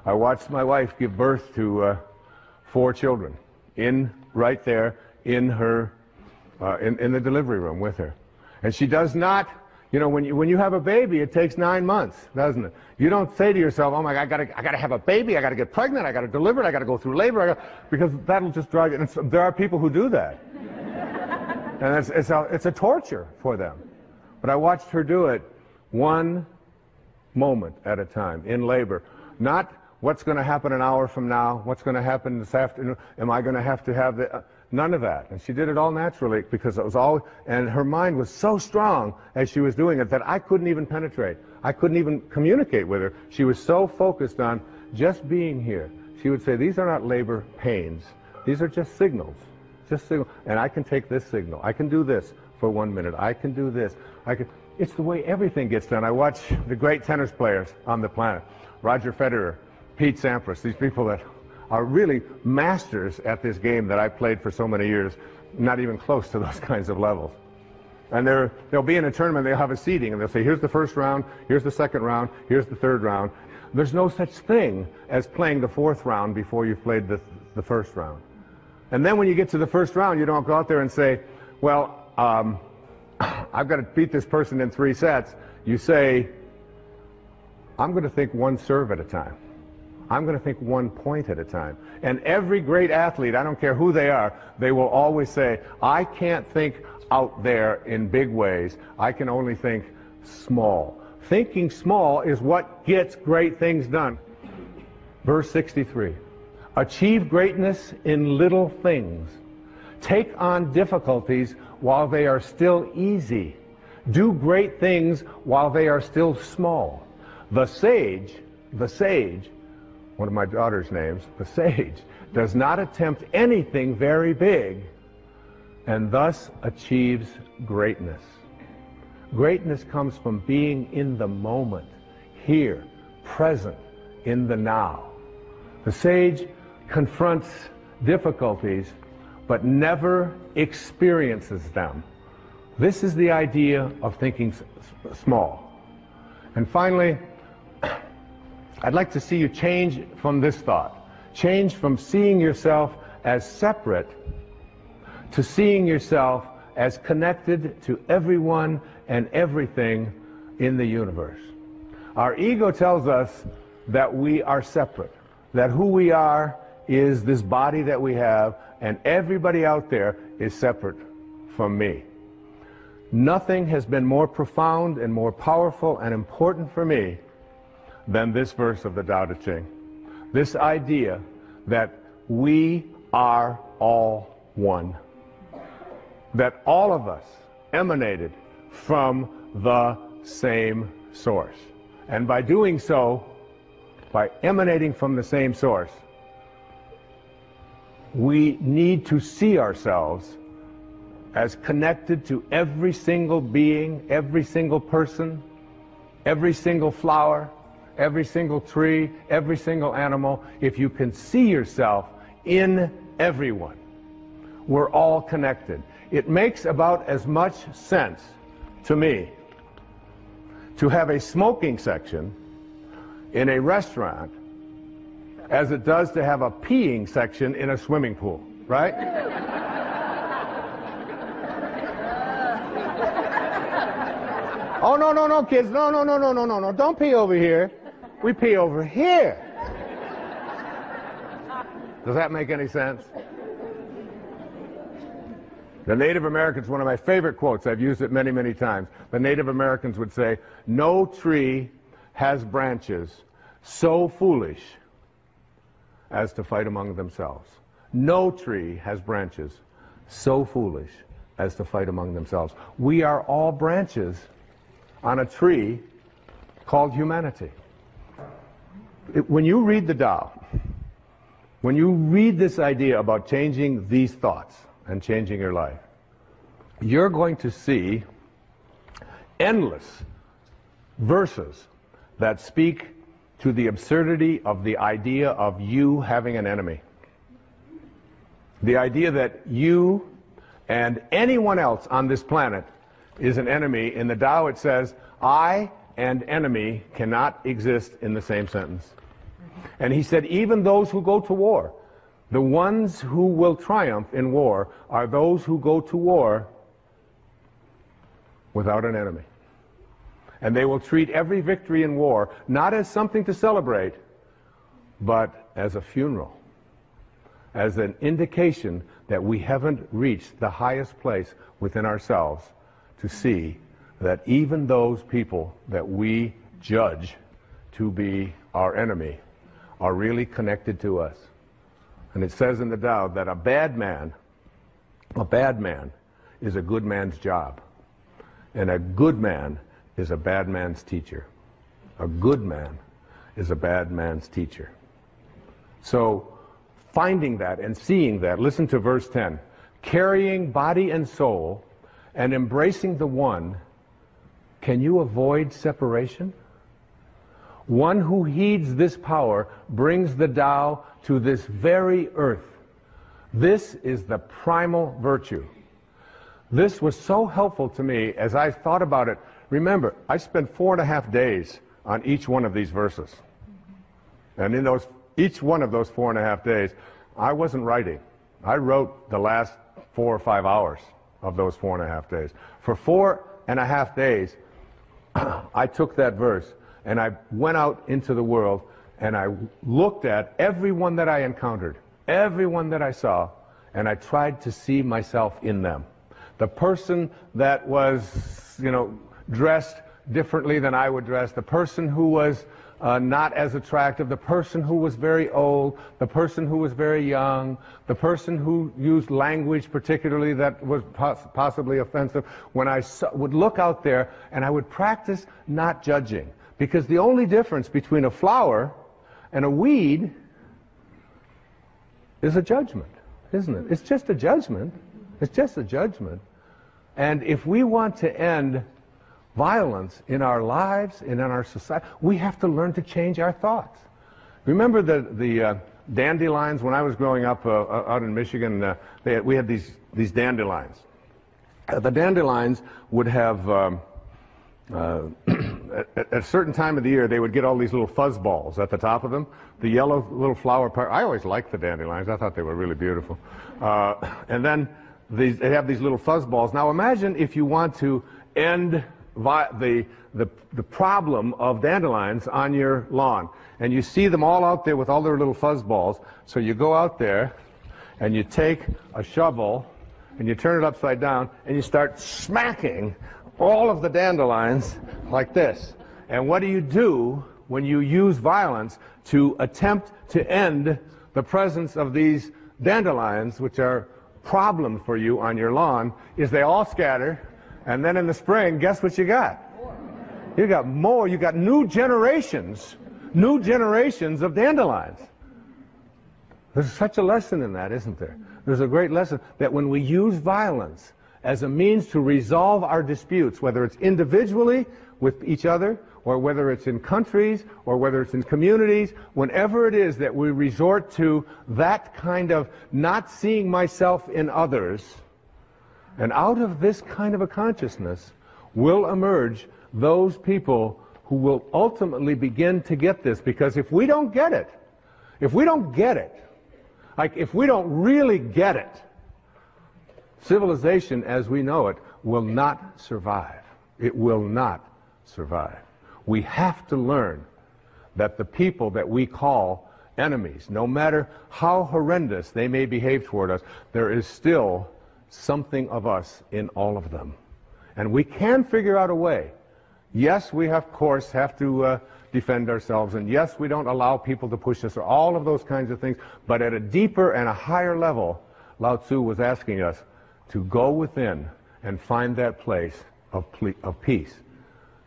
I watched my wife give birth to 4 children right there in her in the delivery room with her. And she does not, you know, when you have a baby, it takes 9 months, doesn't it? You don't say to yourself, oh my God, I gotta have a baby, I gotta get pregnant, I gotta deliver it, I gotta go through labor, because that'll just drive you. And there are people who do that. And it's a torture for them. But I watched her do it one moment at a time in labor. Not what's going to happen an hour from now, what's going to happen this afternoon, am I going to have the... none of that. And she did it all naturally because it was all... And her mind was so strong as she was doing it that I couldn't even penetrate. I couldn't even communicate with her. She was so focused on just being here. She would say, these are not labor pains. These are just signals. Just signal. And I can take this signal. I can do this for 1 minute. I can do this. It's the way everything gets done. I watch the great tennis players on the planet. Roger Federer, Pete Sampras, these people that are really masters at this game that I played for so many years, not even close to those kinds of levels. And they'll be in a tournament, they'll have a seeding, and they'll say, here's the first round, here's the second round, here's the third round. There's no such thing as playing the 4th round before you've played the first round. And then when you get to the first round, you don't go out there and say, well, I've got to beat this person in 3 sets. You say, I'm going to think 1 serve at a time. I'm going to think 1 point at a time. And every great athlete, I don't care who they are, they will always say, I can't think out there in big ways. I can only think small. Thinking small is what gets great things done. Verse 63. Achieve greatness in little things. Take on difficulties while they are still easy. Do great things while they are still small. The sage, one of my daughter's names, the sage, does not attempt anything very big and thus achieves greatness. Greatness comes from being in the moment, here, present, in the now. The sage confronts difficulties but never experiences them. This is the idea of thinking small. And finally, I'd like to see you change from this thought. Change from seeing yourself as separate to seeing yourself as connected to everyone and everything in the universe. Our ego tells us that we are separate, that who we are is this body that we have, and everybody out there is separate from me. Nothing has been more profound and more powerful and important for me than this verse of the Tao Te Ching. This idea that we are all one. That all of us emanated from the same source. And by doing so, by emanating from the same source, we need to see ourselves as connected to every single being, every single person, every single flower, every single tree, every single animal. If you can see yourself in everyone, we're all connected. It makes about as much sense to me to have a smoking section in a restaurant as it does to have a peeing section in a swimming pool, right? Oh, no, kids, no, don't pee over here. We pee over here. Does that make any sense? The Native Americans, one of my favorite quotes, I've used it many, many times. The Native Americans would say, no tree has branches so foolish as to fight among themselves. No tree has branches so foolish as to fight among themselves. We are all branches on a tree called humanity. When you read the Tao, when you read this idea about changing these thoughts and changing your life, you're going to see endless verses that speak to the absurdity of the idea of you having an enemy. The idea that you and anyone else on this planet is an enemy. In the Tao it says, I and enemy cannot exist in the same sentence. And he said, even those who go to war, the ones who will triumph in war are those who go to war without an enemy. And they will treat every victory in war not as something to celebrate, but as a funeral, as an indication that we haven't reached the highest place within ourselves to see that even those people that we judge to be our enemy are really connected to us. And it says in the Tao that a bad man is a good man's job, and a good man is a bad man's teacher. A good man is a bad man's teacher. So finding that and seeing that, listen to verse 10. Carrying body and soul and embracing the one, can you avoid separation? One who heeds this power brings the Tao to this very earth. This is the primal virtue. This was so helpful to me as I thought about it. Remember, I spent 4.5 days on each one of these verses. And in each one of those 4.5 days, I wasn't writing. I wrote the last 4 or 5 hours of those 4.5 days. For 4.5 days, I took that verse and I went out into the world and I looked at everyone that I encountered, everyone that I saw, and I tried to see myself in them. The person that was, dressed differently than I would dress, the person who was not as attractive, the person who was very old, the person who was very young, the person who used language particularly that was possibly offensive. When I would look out there and I would practice not judging, because the only difference between a flower and a weed is a judgment, isn't it? It's just a judgment. It's just a judgment. And if we want to end violence in our lives and in our society, we have to learn to change our thoughts. Remember the dandelions? When I was growing up out in Michigan, we had these dandelions. The dandelions would have, at a certain time of the year, they would get all these little fuzz balls at the top of them. The yellow little flower part. I always liked the dandelions. I thought they were really beautiful. And then they have these little fuzz balls. Now imagine if you want to end the problem of dandelions on your lawn, and you see them all out there with all their little fuzz balls. So you go out there and you take a shovel and you turn it upside down and you start smacking all of the dandelions like this. And what do you do when you use violence to attempt to end the presence of these dandelions, which are problem for you on your lawn? Is they all scatter, and then in the spring, guess what you got? You got more. You got new generations of dandelions. There's such a lesson in that, isn't there? There's a great lesson that when we use violence as a means to resolve our disputes, whether it's individually with each other, or whether it's in countries, or whether it's in communities, whenever it is that we resort to that kind of not seeing myself in others, and out of this kind of a consciousness will emerge those people who will ultimately begin to get this. Because if we don't get it, like if we don't really get it, civilization as we know it will not survive. It will not survive. We have to learn that the people that we call enemies, no matter how horrendous they may behave toward us, there is still something of us in all of them. And we can figure out a way. Yes, we of course have to defend ourselves, and yes, we don't allow people to push us, or all of those kinds of things, but at a deeper and a higher level, Lao Tzu was asking us to go within and find that place of peace,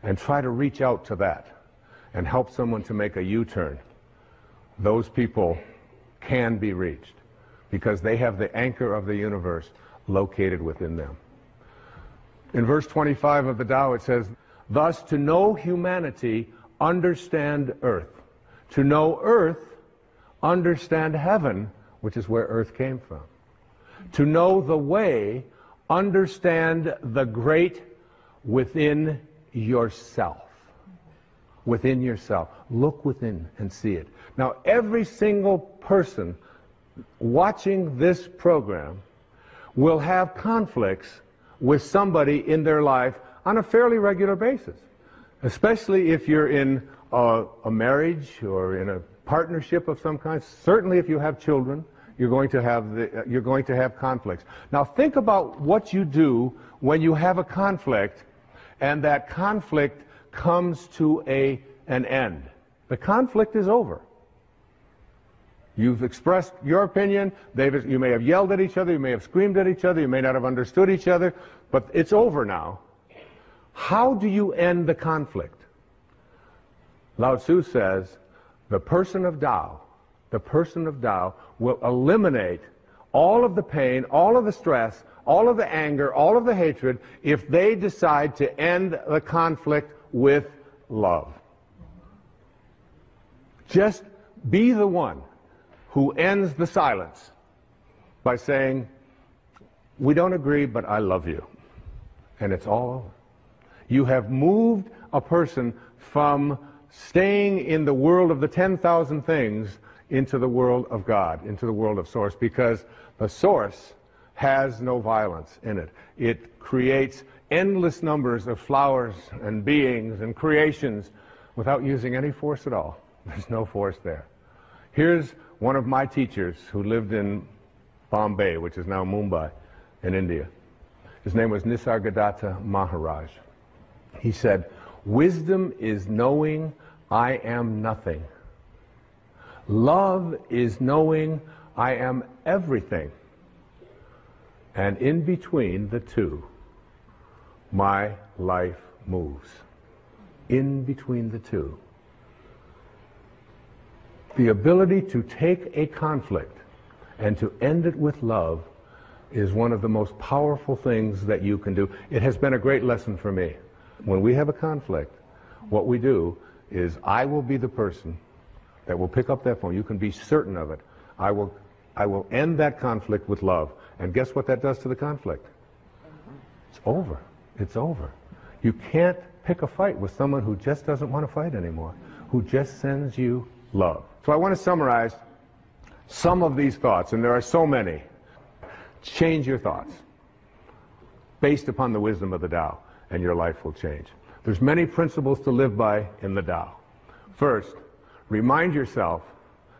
and try to reach out to that and help someone to make a U-turn. Those people can be reached because they have the anchor of the universe located within them. In verse 25 of the Tao it says, thus to know humanity, understand earth. To know earth, understand heaven, which is where earth came from. To know the way, understand the great within yourself. Within yourself. Look within and see it. Now, every single person watching this program will have conflicts with somebody in their life on a fairly regular basis, especially if you're in a marriage or in a partnership of some kind. Certainly if you have children, you're going to have conflicts. Now think about what you do when you have a conflict and that conflict comes to an end. The conflict is over. You've expressed your opinion. You may have yelled at each other, you may have screamed at each other, you may not have understood each other, but it's over now. How do you end the conflict? Lao Tzu says, the person of Tao will eliminate all of the pain, all of the stress, all of the anger, all of the hatred, if they decide to end the conflict with love. Just be the one who ends the silence by saying, we don't agree, but I love you. And it's all over. You have moved a person from staying in the world of the 10,000 things into the world of God, into the world of Source, because the Source has no violence in it. It creates endless numbers of flowers and beings and creations without using any force at all. There's no force there. Here's one of my teachers who lived in Bombay, which is now Mumbai, in India. His name was Nisargadatta Maharaj. He said, wisdom is knowing I am nothing. Love is knowing I am everything. And in between the two, my life moves. In between the two. The ability to take a conflict and to end it with love is one of the most powerful things that you can do. It has been a great lesson for me. When we have a conflict, what we do is I will be the person that will pick up that phone. You can be certain of it. I will end that conflict with love. And guess what that does to the conflict? It's over. It's over. You can't pick a fight with someone who just doesn't want to fight anymore, who just sends you love. So I want to summarize some of these thoughts, and there are so many. Change your thoughts based upon the wisdom of the Tao, and your life will change. There's many principles to live by in the Tao. First, remind yourself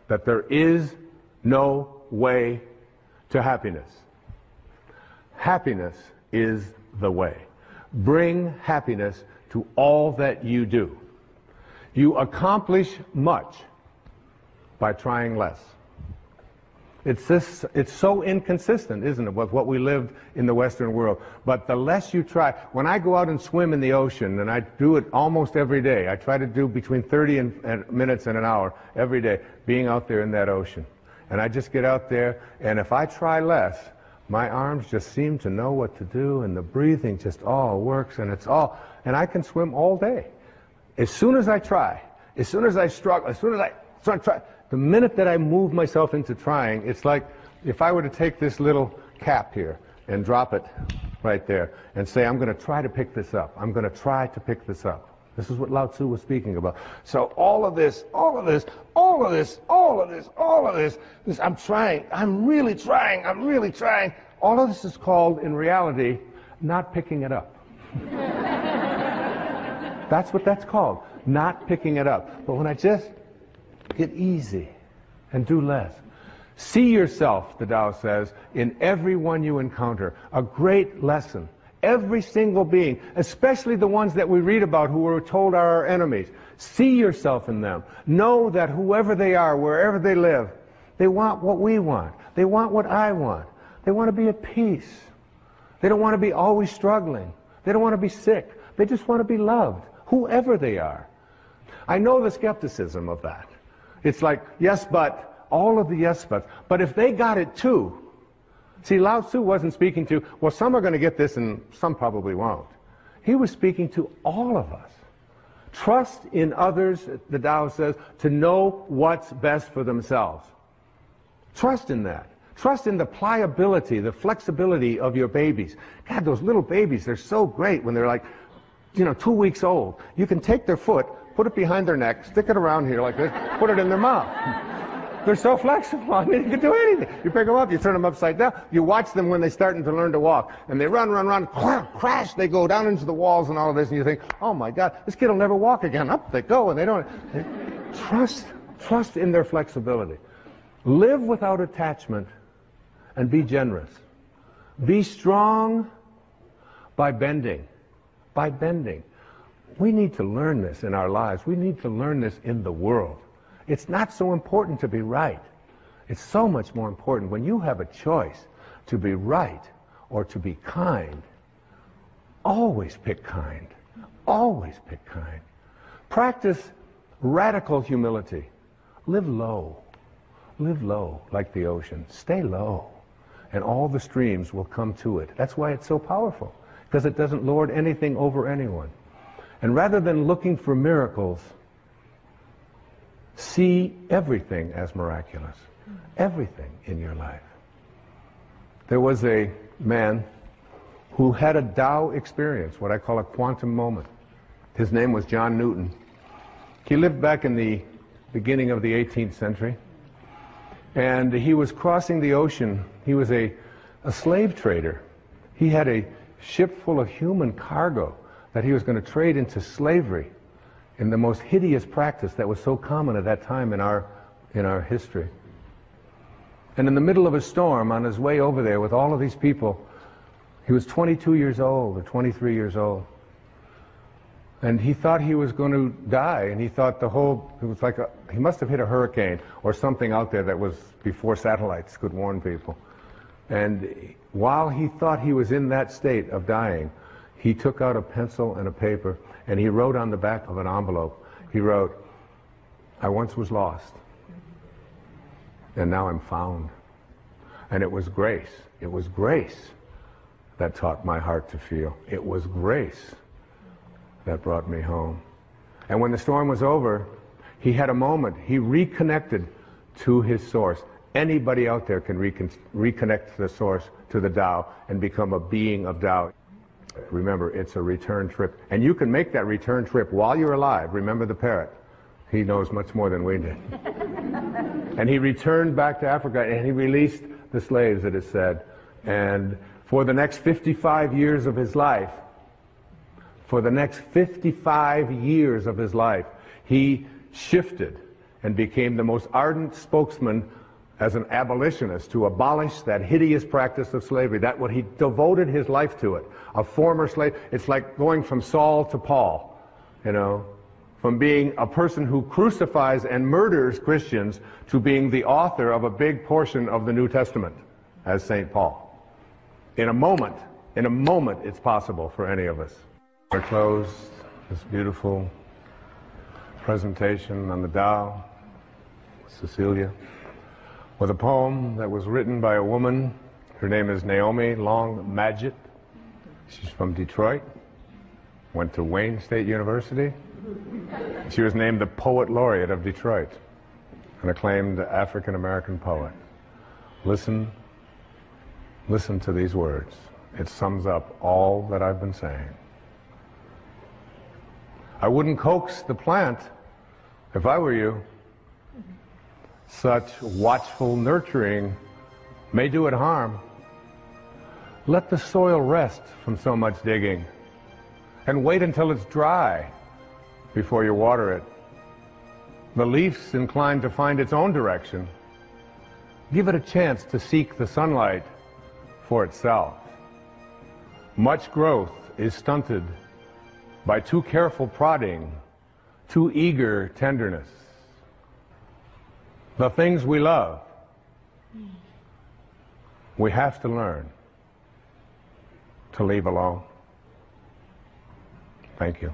that there is no way to happiness. Happiness is the way. Bring happiness to all that you do. You accomplish much by trying less. It's so inconsistent, isn't it, with what we lived in the Western world. But the less you try, when I go out and swim in the ocean, and I do it almost every day, I try to do between 30 minutes and an hour every day, being out there in that ocean. And I just get out there, and if I try less, my arms just seem to know what to do, and the breathing just all works, and I can swim all day. As soon as I try, as soon as I struggle, as soon as I start trying, the minute that I move myself into trying, it's like if I were to take this little cap here and drop it right there and say, I'm going to try to pick this up. I'm going to try to pick this up. This is what Lao Tzu was speaking about. So all of this, I'm trying, I'm really trying. All of this is called, in reality, not picking it up. That's what that's called, not picking it up. But when I just get easy and do less. See yourself, the Tao says, in everyone you encounter. A great lesson. Every single being, especially the ones that we read about who we're told are our enemies. See yourself in them. Know that whoever they are, wherever they live, they want what we want. They want what I want. They want to be at peace. They don't want to be always struggling. They don't want to be sick. They just want to be loved, whoever they are. I know the skepticism of that. It's like, yes, but, all of the yes, buts. But if they got it too, see, Lao Tzu wasn't speaking to, well, some are going to get this and some probably won't. He was speaking to all of us. Trust in others, the Tao says, to know what's best for themselves. Trust in that. Trust in the pliability, the flexibility of your babies. God, those little babies, they're so great when they're like, 2 weeks old. You can take their foot, put it behind their neck, stick it around here like this, put it in their mouth. They're so flexible. I mean, you can do anything. You pick them up, you turn them upside down. You watch them when they're starting to learn to walk. And they run, crash, they go down into the walls and all of this. And you think, oh my God, this kid will never walk again. Up they go, and they don't. Trust in their flexibility. Live without attachment and be generous. Be strong by bending. By bending. We need to learn this in our lives. We need to learn this in the world. It's not so important to be right. It's so much more important when you have a choice to be right or to be kind. Always pick kind. Always pick kind. Practice radical humility. Live low. Live low like the ocean. Stay low. And all the streams will come to it. That's why it's so powerful, because it doesn't lord anything over anyone. And rather than looking for miracles, see everything as miraculous. Everything in your life. There was a man who had a Tao experience, what I call a quantum moment. His name was John Newton. He lived back in the beginning of the 18th century. And he was crossing the ocean. He was a slave trader. He had a ship full of human cargo that he was going to trade into slavery, in the most hideous practice that was so common at that time in our history. And in the middle of a storm, on his way over there with all of these people, he was 22 years old or 23 years old. And he thought he was going to die, and he thought it was like he must have hit a hurricane or something out there that was before satellites could warn people. And while he thought he was in that state of dying, he took out a pencil and a paper, and he wrote on the back of an envelope, he wrote, "I once was lost, and now I'm found." And it was grace. It was grace that taught my heart to feel. It was grace that brought me home. And when the storm was over, he had a moment. He reconnected to his source. Anybody out there can reconnect to the source, to the Tao, and become a being of Tao. Remember, it's a return trip. And you can make that return trip while you're alive. Remember the parrot. He knows much more than we did. And he returned back to Africa, and he released the slaves, it is said. And for the next 55 years of his life, he shifted and became the most ardent spokesman as an abolitionist to abolish that hideous practice of slavery. That's what he devoted his life to it. A former slave. It's like going from Saul to Paul, you know, from being a person who crucifies and murders Christians to being the author of a big portion of the New Testament as St. Paul. In a moment, it's possible for any of us. We're closed this beautiful presentation on the Tao, Cecilia, with a poem that was written by a woman. Her name is Naomi Long Madgett. She's from Detroit, went to Wayne State University. She was named the Poet Laureate of Detroit, an acclaimed African-American poet. Listen to these words. It sums up all that I've been saying. I wouldn't coax the plant if I were you. Such watchful nurturing may do it harm. Let the soil rest from so much digging, and wait until it's dry before you water it. The leaf's inclined to find its own direction. Give it a chance to seek the sunlight for itself. Much growth is stunted by too careful prodding, too eager tenderness. The things we love, we have to learn to leave alone. Thank you.